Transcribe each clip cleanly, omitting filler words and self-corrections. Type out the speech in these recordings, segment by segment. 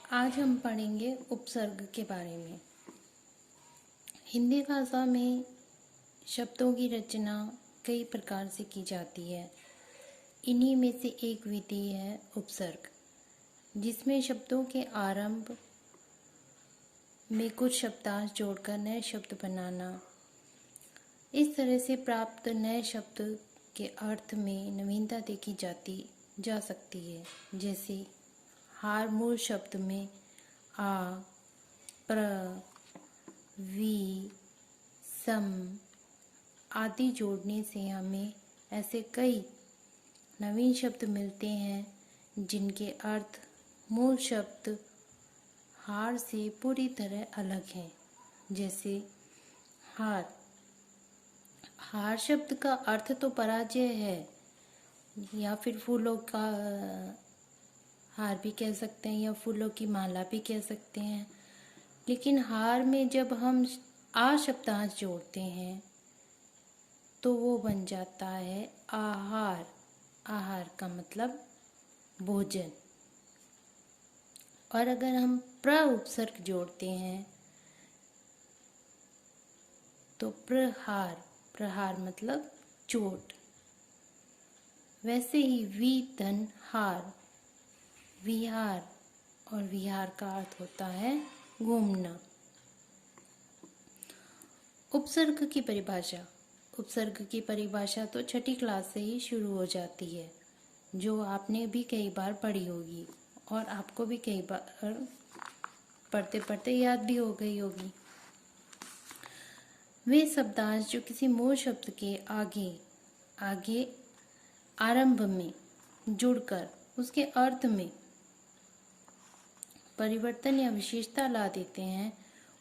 आज हम पढ़ेंगे उपसर्ग के बारे में। हिंदी भाषा में शब्दों की रचना कई प्रकार से की जाती है। इन्हीं में से एक विधि है उपसर्ग, जिसमें शब्दों के आरंभ में कुछ शब्दांश जोड़कर नए शब्द बनाना। इस तरह से प्राप्त नए शब्द के अर्थ में नवीनता देखी जा सकती है। जैसे हार मूल शब्द में आ, प्र, वी, सम आदि जोड़ने से हमें ऐसे कई नवीन शब्द मिलते हैं जिनके अर्थ मूल शब्द हार से पूरी तरह अलग हैं। जैसे हार। हार शब्द का अर्थ तो पराजय है, या फिर फूलों का हार भी कह सकते हैं, या फूलों की माला भी कह सकते हैं। लेकिन हार में जब हम आ शब्दांश जोड़ते हैं तो वो बन जाता है आहार। आहार का मतलब भोजन। और अगर हम प्र उपसर्ग जोड़ते हैं तो प्रहार। प्रहार मतलब चोट। वैसे ही विधन हार। विहार, और विहार का अर्थ होता है घूमना। उपसर्ग की परिभाषा। उपसर्ग की परिभाषा तो छठी क्लास से ही शुरू हो जाती है, जो आपने भी कई बार पढ़ी होगी और आपको भी कई बार पढ़ते पढ़ते याद भी हो गई होगी। वे शब्दांश जो किसी मूल शब्द के आगे आरंभ में जुड़कर उसके अर्थ में परिवर्तन या विशेषता ला देते हैं,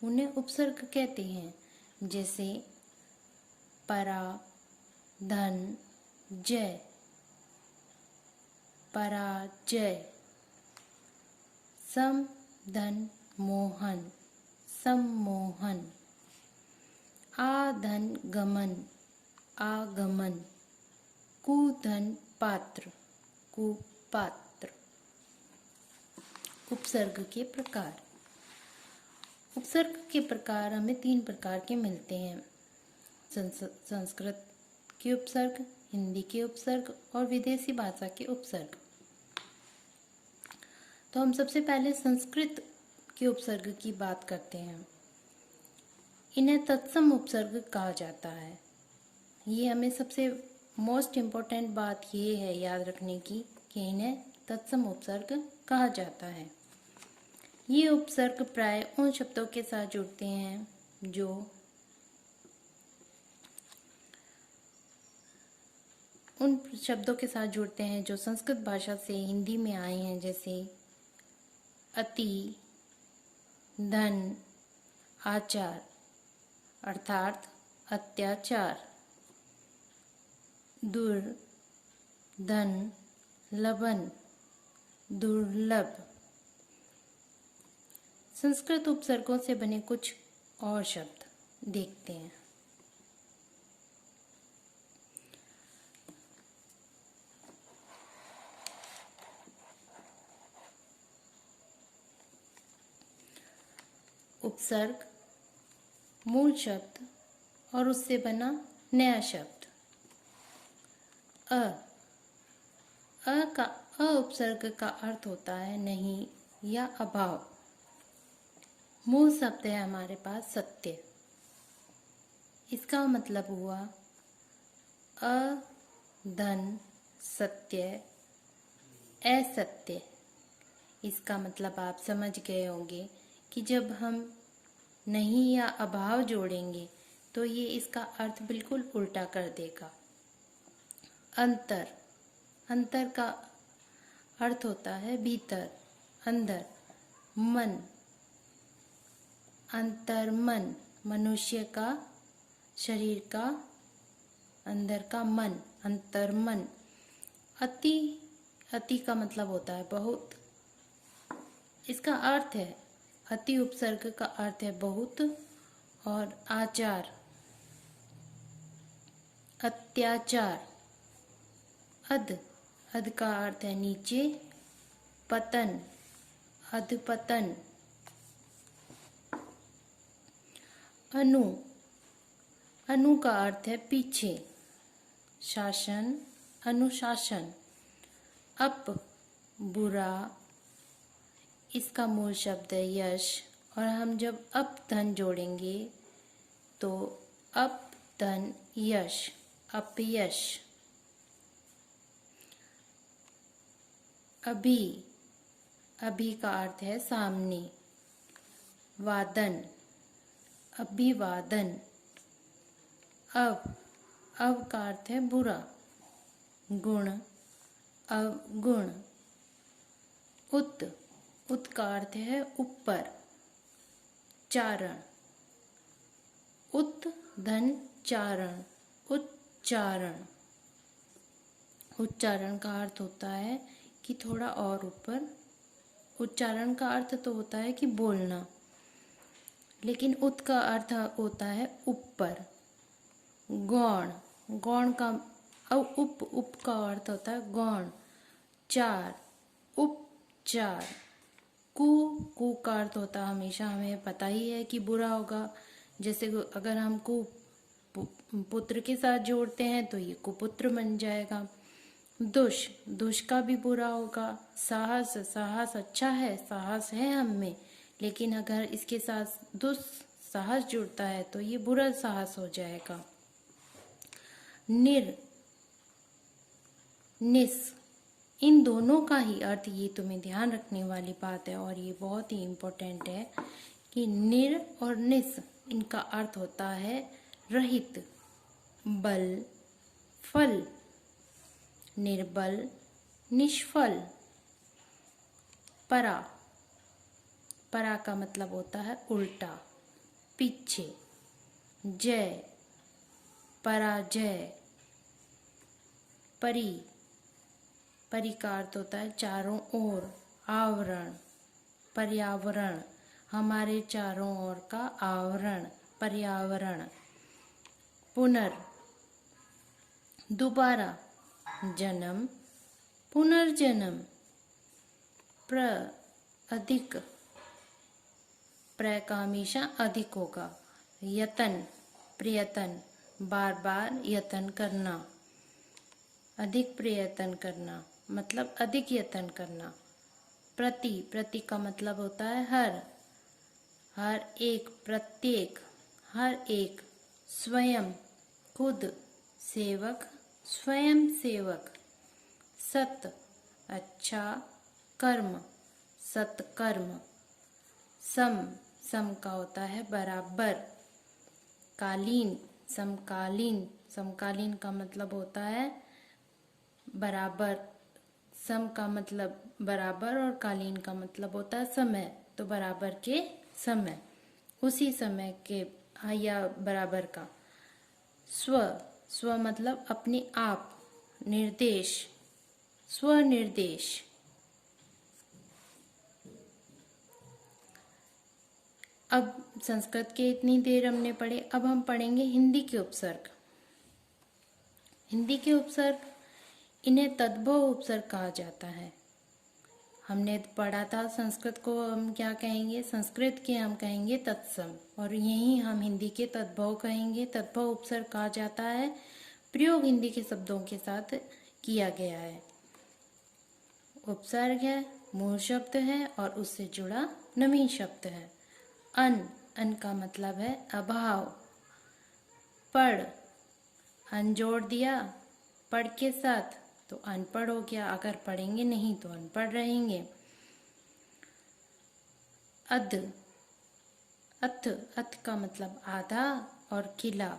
उन्हें उपसर्ग कहते हैं। जैसे परा, धन, जय, पराजय। सम, धन, मोहन, सम्मोहन। आधन, गमन, आगमन। कुधन, पात्र, कुपात्र। उपसर्ग के प्रकार। उपसर्ग के प्रकार हमें 3 प्रकार के मिलते हैं: संस्कृत के उपसर्ग, हिंदी के उपसर्ग और विदेशी भाषा के उपसर्ग। तो हम सबसे पहले संस्कृत के उपसर्ग की बात करते हैं। इन्हें तत्सम उपसर्ग कहा जाता है। ये हमें सबसे मोस्ट इम्पोर्टेंट बात ये है याद रखने की कि इन्हें तत्सम उपसर्ग कहा जाता है। ये उपसर्ग प्राय उन शब्दों के साथ जुड़ते हैं जो संस्कृत भाषा से हिंदी में आए हैं। जैसे अति, धन, आचार अर्थात अत्याचार, दुर, धन, लबन, दुर्लभ। संस्कृत उपसर्गों से बने कुछ और शब्द देखते हैं। उपसर्ग, मूल शब्द और उससे बना नया शब्द। अ उपसर्ग का अर्थ होता है नहीं या अभाव। मूल शब्द है हमारे पास सत्य। इसका मतलब हुआ अधन, सत्य, असत्य। इसका मतलब आप समझ गए होंगे कि जब हम नहीं या अभाव जोड़ेंगे तो ये इसका अर्थ बिल्कुल उल्टा कर देगा। अंतर। अंतर का अर्थ होता है भीतर, अंदर। मन। अंतर्मन, मनुष्य का शरीर का अंदर का मन, अंतर्मन। अति। अति का मतलब होता है बहुत। इसका अर्थ है, अति उपसर्ग का अर्थ है बहुत। और आचार, अत्याचार। अध का अर्थ है नीचे। पतन, अधपतन। अनु, अनु का अर्थ है पीछे। शासन, अनुशासन। अप, बुरा, इसका मूल शब्द है यश, और हम जब अप धन जोड़ेंगे तो अप धन यश, अपयश। अभी, अभी का अर्थ है सामने। वादन, अभिवादन। अब का अर्थ है बुरा। गुण, अवगुण। उत का अर्थ है ऊपर। चारण, उत धन चारण, उच्चारण। उच्चारण का अर्थ होता है कि थोड़ा और ऊपर। उच्चारण का अर्थ तो होता है कि बोलना, लेकिन उत का अर्थ होता है ऊपर। गौण, गौण का उप का अर्थ होता है गौण। चार, उपचार। कु का अर्थ होता है हमेशा हमें पता ही है कि बुरा होगा। जैसे अगर हम कु पुत्र के साथ जोड़ते हैं तो ये कुपुत्र बन जाएगा। दुष का भी बुरा होगा। साहस, साहस अच्छा है, साहस है हम में, लेकिन अगर इसके साथ साहस जुड़ता है तो ये बुरा साहस हो जाएगा। निस, इन दोनों का ही अर्थ, ये तुम्हें ध्यान रखने वाली बात है और ये बहुत ही इम्पोर्टेंट है कि निर और निस, इनका अर्थ होता है रहित, बल, फल। निर्बल, निष्फल। परा, परा का मतलब होता है उल्टा, पीछे। जय, पराजय। परी, परी का अर्थ होता है चारों ओर, आवरण। पर्यावरण, हमारे चारों ओर का आवरण, पर्यावरण। पुनर, दोबारा। जन्म, पुनर्जन्म। अधिक, प्र का हमेशा अधिक होगा। यतन, प्रयत्न, बार बार यत्न करना। अधिक प्रयत्न करना मतलब अधिक यत्न करना। प्रति का मतलब होता है हर एक, प्रत्येक, हर एक। स्वयं, खुद। सेवक, स्वयं सेवक। सत, अच्छा। कर्म, सत्कर्म। सम का होता है बराबर। कालीन, समकालीन। समकालीन का मतलब होता है बराबर। सम का मतलब बराबर और कालीन का मतलब होता है समय, तो बराबर के समय, उसी समय के या बराबर का। स्व मतलब अपने आप। निर्देश, स्वनिर्देश। अब संस्कृत के इतनी देर हमने पढ़े, अब हम पढ़ेंगे हिंदी के उपसर्ग। हिंदी के उपसर्ग, इन्हें तद्भव उपसर्ग कहा जाता है। हमने पढ़ा था संस्कृत को हम क्या कहेंगे, संस्कृत के हम कहेंगे तत्सम, और यही हम हिंदी के तद्भव कहेंगे। तद्भव उपसर्ग कहा जाता है, प्रयोग हिंदी के शब्दों के साथ किया गया है। उपसर्ग है, मूल शब्द है और उससे जुड़ा नवीन शब्द है। अन का मतलब है अभाव। पढ़, अन जोड़ दिया पढ़ के साथ तो अनपढ़ हो गया, अगर पढ़ेंगे नहीं तो अनपढ़ रहेंगे। अथ का मतलब आधा और खिला,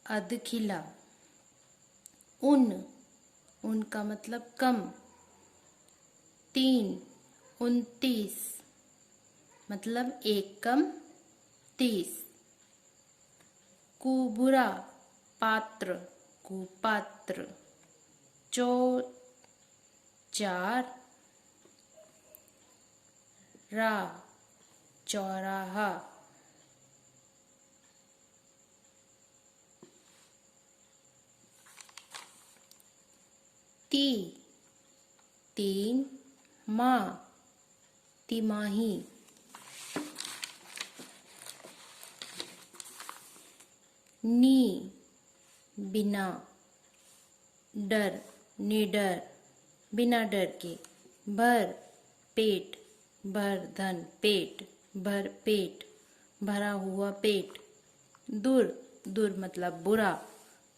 अध खिला। उन का मतलब कम। 3, 29 मतलब 1 कम 30। कुबुरा, पात्र, कुपात्र। 4 चौराहा। 3 माँ, तिमाही। नी बिना, डर निडर, बिना डर के। भर पेट, भर धन पेट, भर पेट, भरा हुआ पेट। दुर, दुर मतलब बुरा।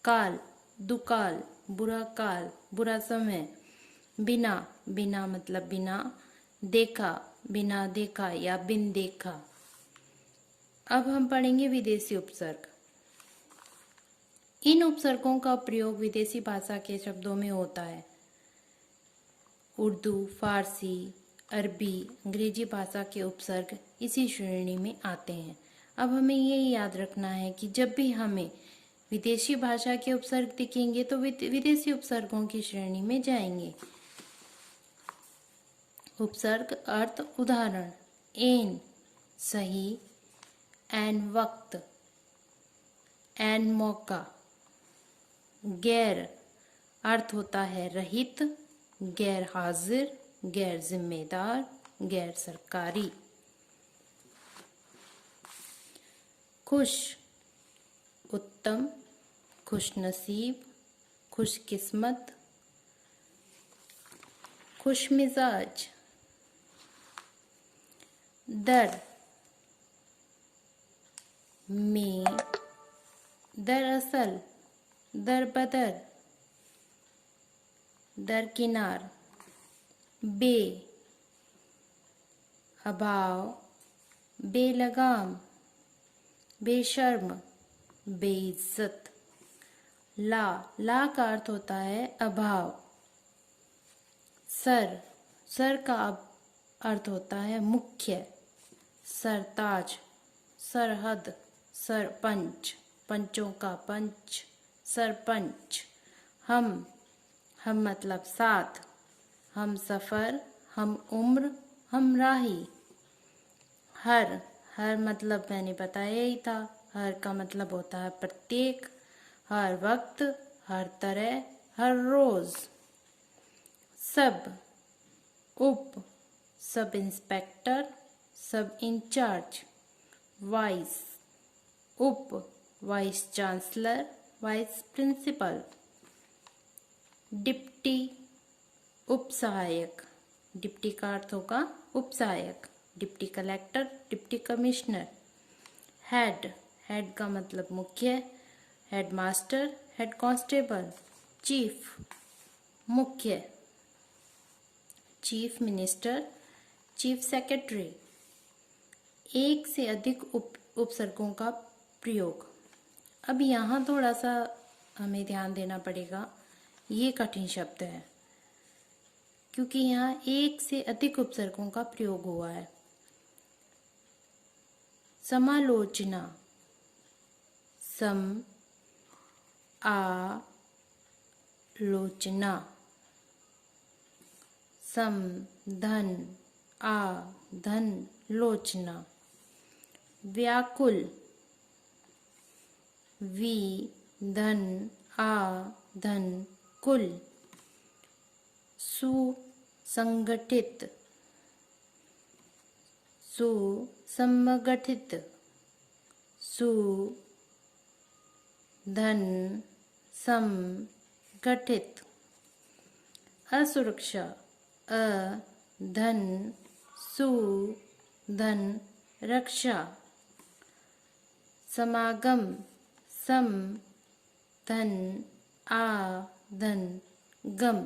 काल, दुकाल, बुरा काल, बुरा समय। बिना, बिना मतलब बिना। देखा, बिना देखा या बिन देखा। अब हम पढ़ेंगे विदेशी उपसर्ग। इन उपसर्गों का प्रयोग विदेशी भाषा के शब्दों में होता है। उर्दू, फारसी, अरबी, अंग्रेजी भाषा के उपसर्ग इसी श्रेणी में आते हैं। अब हमें ये याद रखना है कि जब भी हमें विदेशी भाषा के उपसर्ग दिखेंगे तो विदेशी उपसर्गों की श्रेणी में जाएंगे। उपसर्ग अर्थ उदाहरण। एन सही, एन वक्त, एन मौका। गैर अर्थ होता है रहित, गैर हाजिर, गैर जिम्मेदार, गैर सरकारी। खुश उत्तम, खुश नसीब, खुश किस्मत, खुश मिजाज। दर में, दरअसल, दर बदर, दरकिनार। बे अभाव, बेलगाम, बेशर्म, बेइज्जत। ला, ला का अर्थ होता है अभाव। सर, सर का अर्थ होता है मुख्य। सरताज, सरहद, सरपंच, पंचों का पंच, सरपंच। हम मतलब साथ। हम सफर, हम उम्र, हम राही। हर, हर मतलब मैंने बताया ही था। हर का मतलब होता है प्रत्येक, हर वक्त, हर तरह, हर रोज। सब, उप, sub inspector, sub incharge. Vice, उप, vice chancellor, vice principal. Deputy, उप सहायक। डिप्टी का अर्थ होगा उप सहायक। Deputy collector, deputy commissioner. Head, head का मतलब मुख्य। Head master, head constable. Chief, मुख्य। Chief minister, chief secretary. एक से अधिक उपसर्गों का प्रयोग। अब यहाँ थोड़ा सा हमें ध्यान देना पड़ेगा। ये कठिन शब्द है क्योंकि यहाँ एक से अधिक उपसर्गों का प्रयोग हुआ है। समालोचना, सम आ लोचना। सम धन, आ धन, लोचना। व्याकुल, वी धन, आ धन, कुल। सुसंगठित, सुसंगठित। सु धन, सम गठित। असुरक्षा, अ धन, सु धन, रक्षा। समागम, सम धन, आ धन, गम।